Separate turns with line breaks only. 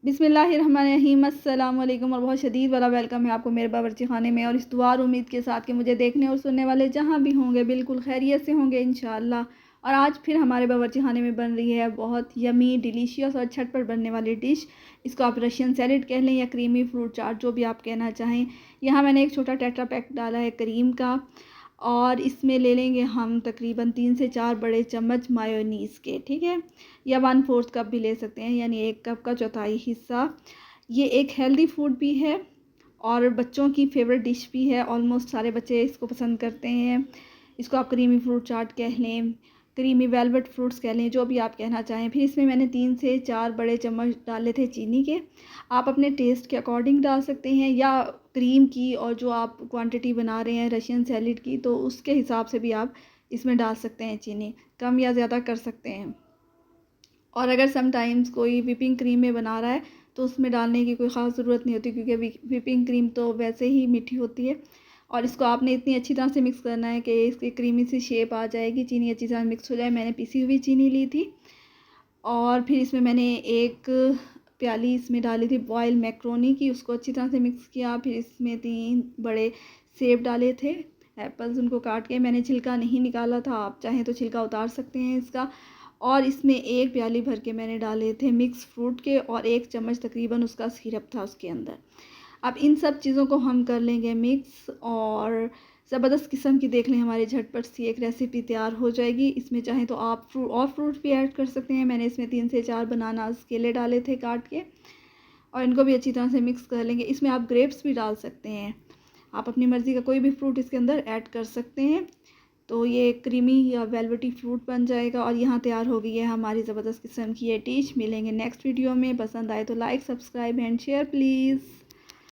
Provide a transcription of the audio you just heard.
बिस्मिल्लाहिर्रहमानिर्रहीम, अस्सलाम वालेकुम और बहुत शदीद वाला वेलकम है आपको मेरे बावर्ची खाने में। और इस दुआ और उम्मीद के साथ कि मुझे देखने और सुनने वाले जहाँ भी होंगे बिल्कुल खैरियत से होंगे इंशाअल्लाह। और आज फिर हमारे बावर्ची खाने में बन रही है बहुत यमी डिलीशियस और झटपट बनने वाली डिश। इसको आप रशियन सैलेड कह लें या क्रीमी फ्रूट चाट, जो भी आप कहना चाहें। यहाँ मैंने एक छोटा टेट्रा पैक डाला है क्रीम का, और इसमें ले लेंगे हम तकरीबन 3 से 4 बड़े चम्मच मायोनीज़ के, ठीक है, या 1/4 कप भी ले सकते हैं, यानी 1 कप का चौथाई हिस्सा। ये एक हेल्दी फूड भी है और बच्चों की फेवरेट डिश भी है। ऑलमोस्ट सारे बच्चे इसको पसंद करते हैं। इसको आप क्रीमी फ्रूट चाट कह लें, क्रीमी वेलवेट फ्रूट्स कह लें, जो भी आप कहना चाहें। फिर इसमें मैंने 3 से 4 बड़े चम्मच डाले थे चीनी के। आप अपने टेस्ट के अकॉर्डिंग डाल सकते हैं, या क्रीम की और जो आप क्वांटिटी बना रहे हैं रशियन सैलेड की, तो उसके हिसाब से भी आप इसमें डाल सकते हैं चीनी, कम या ज़्यादा कर सकते हैं। और अगर समटाइम्स कोई व्हिपिंग क्रीम में बना रहा है तो उसमें डालने की कोई ख़ास ज़रूरत नहीं होती, क्योंकि व्हिपिंग क्रीम तो वैसे ही मीठी होती है। और इसको आपने इतनी अच्छी तरह से मिक्स करना है कि इसकी क्रीमी सी शेप आ जाएगी, चीनी अच्छी तरह मिक्स हो जाए। मैंने पिसी हुई चीनी ली थी। और फिर इसमें मैंने एक प्याली इसमें डाली थी बॉयल मैक्रोनी की, उसको अच्छी तरह से मिक्स किया। फिर इसमें 3 बड़े सेब डाले थे, एप्पल्स, उनको काट के। मैंने छिलका नहीं निकाला था, आप चाहें तो छिलका उतार सकते हैं इसका। और इसमें 1 प्याली भर के मैंने डाले थे मिक्स फ्रूट के, और 1 चम्मच तकरीबन उसका सिरप था उसके अंदर। अब इन सब चीज़ों को हम कर लेंगे मिक्स, और ज़बरदस्त किस्म की देख लें हमारी झटपट सी एक रेसिपी तैयार हो जाएगी। इसमें चाहें तो आप फ्रूट भी ऐड कर सकते हैं। मैंने इसमें 3 से 4 बनानास केले डाले थे काट के, और इनको भी अच्छी तरह से मिक्स कर लेंगे। इसमें आप ग्रेप्स भी डाल सकते हैं, आप अपनी मर्ज़ी का कोई भी फ्रूट इसके अंदर ऐड कर सकते हैं। तो ये क्रीमी या वेलवेटी फ्रूट बन जाएगा। और यहाँ तैयार हो गई है हमारी ज़बरदस्त किस्म की ये डिश। मिलेंगे नेक्स्ट वीडियो में। पसंद आए तो like, subscribe and share please.